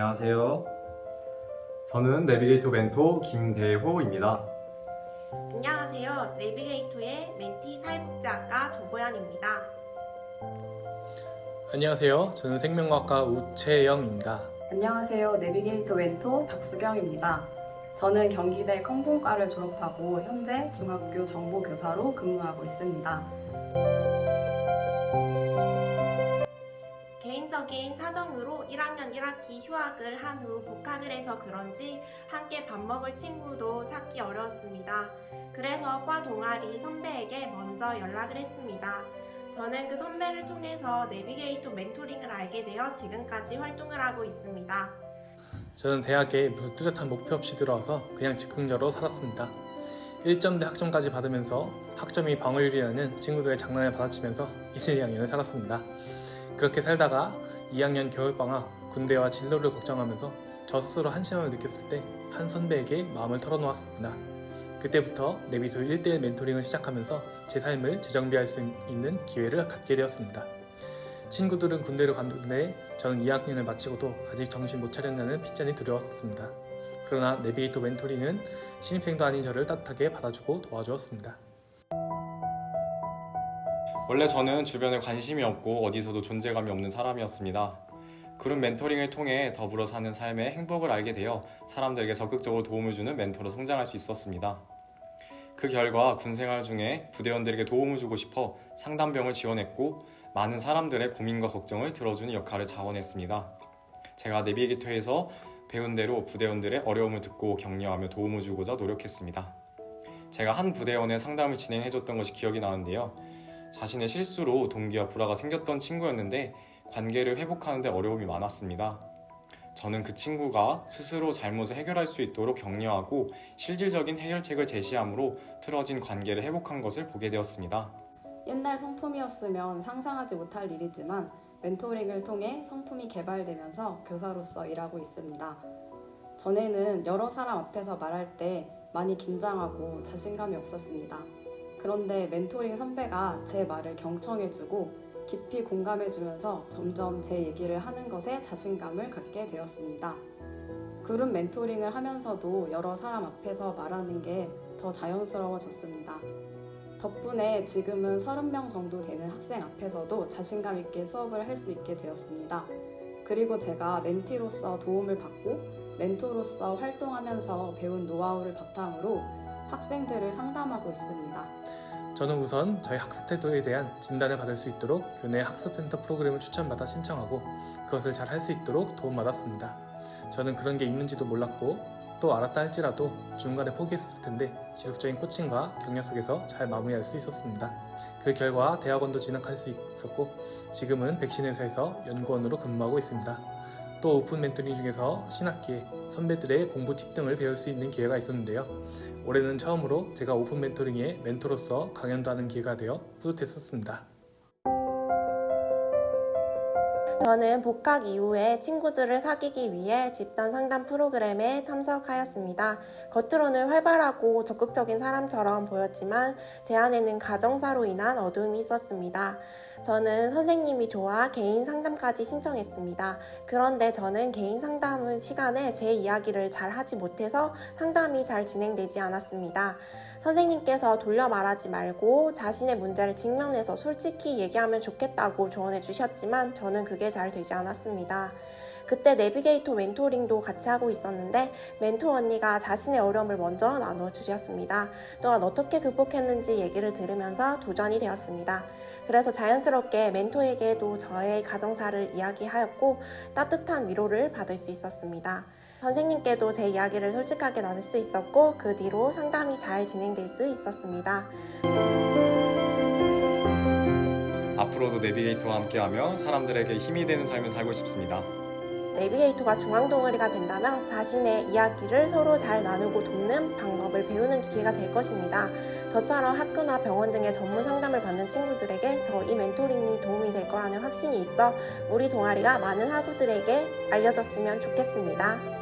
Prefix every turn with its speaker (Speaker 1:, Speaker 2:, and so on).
Speaker 1: 안녕하세요. 저는 내비게이터 멘토 김대호입니다.
Speaker 2: 안녕하세요. 내비게이토의 멘티 사회복지학과 조보연입니다.
Speaker 3: 안녕하세요. 저는 생명과학과 우채영입니다.
Speaker 4: 안녕하세요. 내비게이터 멘토 박수경입니다. 저는 경기대 컴공과를 졸업하고 현재 중학교 정보교사로 근무하고 있습니다.
Speaker 2: 개인적인 사정으로 1학년 1학기 휴학을 한 후 복학을 해서 그런지 함께 밥 먹을 친구도 찾기 어려웠습니다. 그래서 과 동아리 선배에게 먼저 연락을 했습니다. 저는 그 선배를 통해서 내비게이터 멘토링을 알게 되어 지금까지 활동을 하고 있습니다.
Speaker 3: 저는 대학에 무슨 뚜렷한 목표 없이 들어와서 그냥 즉흥적으로 살았습니다. 1점대 학점까지 받으면서 학점이 방어율이라는 친구들의 장난에 받아치면서 1, 2학년을 살았습니다. 그렇게 살다가 2학년 겨울방학 군대와 진로를 걱정하면서 저 스스로 한심함을 느꼈을 때 한 선배에게 마음을 털어놓았습니다. 그때부터 내비도 1대1 멘토링을 시작하면서 제 삶을 재정비할 수 있는 기회를 갖게 되었습니다. 친구들은 군대를 갔는데 저는 2학년을 마치고도 아직 정신 못 차렸다는 핏잔이 두려웠습니다. 그러나 내비게이터 멘토링은 신입생도 아닌 저를 따뜻하게 받아주고 도와주었습니다.
Speaker 1: 원래 저는 주변에 관심이 없고 어디서도 존재감이 없는 사람이었습니다. 그룹 멘토링을 통해 더불어 사는 삶의 행복을 알게 되어 사람들에게 적극적으로 도움을 주는 멘토로 성장할 수 있었습니다. 그 결과 군 생활 중에 부대원들에게 도움을 주고 싶어 상담병을 지원했고 많은 사람들의 고민과 걱정을 들어주는 역할을 자원했습니다. 제가 내비게이터에서 배운 대로 부대원들의 어려움을 듣고 격려하며 도움을 주고자 노력했습니다. 제가 한 부대원의 상담을 진행해줬던 것이 기억이 나는데요. 자신의 실수로 동기와 불화가 생겼던 친구였는데 관계를 회복하는 데 어려움이 많았습니다. 저는 그 친구가 스스로 잘못을 해결할 수 있도록 격려하고 실질적인 해결책을 제시함으로 틀어진 관계를 회복한 것을 보게 되었습니다.
Speaker 4: 옛날 성품이었으면 상상하지 못할 일이지만 멘토링을 통해 성품이 개발되면서 교사로서 일하고 있습니다. 전에는 여러 사람 앞에서 말할 때 많이 긴장하고 자신감이 없었습니다. 그런데 멘토링 선배가 제 말을 경청해주고 깊이 공감해주면서 점점 제 얘기를 하는 것에 자신감을 갖게 되었습니다. 그룹 멘토링을 하면서도 여러 사람 앞에서 말하는 게 더 자연스러워졌습니다. 덕분에 지금은 30명 정도 되는 학생 앞에서도 자신감 있게 수업을 할 수 있게 되었습니다. 그리고 제가 멘티로서 도움을 받고 멘토로서 활동하면서 배운 노하우를 바탕으로 학생들을 상담하고 있습니다.
Speaker 3: 저는 우선 저희 학습 태도에 대한 진단을 받을 수 있도록 교내 학습센터 프로그램을 추천받아 신청하고 그것을 잘 할 수 있도록 도움받았습니다. 저는 그런 게 있는지도 몰랐고 또 알았다 할지라도 중간에 포기했을 텐데 지속적인 코칭과 격려 속에서 잘 마무리할 수 있었습니다. 그 결과 대학원도 진학할 수 있었고 지금은 백신 회사에서 연구원으로 근무하고 있습니다. 또 오픈 멘토링 중에서 신학기에 선배들의 공부 팁 등을 배울 수 있는 기회가 있었는데요. 올해는 처음으로 제가 오픈 멘토링의 멘토로서 강연도 하는 기회가 되어 뿌듯했었습니다.
Speaker 2: 저는 복학 이후에 친구들을 사귀기 위해 집단 상담 프로그램에 참석하였습니다. 겉으로는 활발하고 적극적인 사람처럼 보였지만 제 안에는 가정사로 인한 어두움이 있었습니다. 저는 선생님이 좋아 개인 상담까지 신청했습니다. 그런데 저는 개인 상담 시간에 제 이야기를 잘 하지 못해서 상담이 잘 진행되지 않았습니다. 선생님께서 돌려 말하지 말고 자신의 문제를 직면해서 솔직히 얘기하면 좋겠다고 조언해 주셨지만 저는 그게 잘 되지 않았습니다. 그때 내비게이터 멘토링도 같이 하고 있었는데 멘토 언니가 자신의 어려움을 먼저 나눠주셨습니다. 또한 어떻게 극복했는지 얘기를 들으면서 도전이 되었습니다. 그래서 자연스럽게 멘토에게도 저의 가정사를 이야기하였고 따뜻한 위로를 받을 수 있었습니다. 선생님께도 제 이야기를 솔직하게 나눌 수 있었고 그 뒤로 상담이 잘 진행될 수 있었습니다.
Speaker 1: 앞으로도 내비게이터와 함께하며 사람들에게 힘이 되는 삶을 살고 싶습니다.
Speaker 2: 내비게이터가 중앙동아리가 된다면 자신의 이야기를 서로 잘 나누고 돕는 방법을 배우는 기회가 될 것입니다. 저처럼 학교나 병원 등의 전문 상담을 받는 친구들에게 더 이 멘토링이 도움이 될 거라는 확신이 있어 우리 동아리가 많은 학우들에게 알려졌으면 좋겠습니다.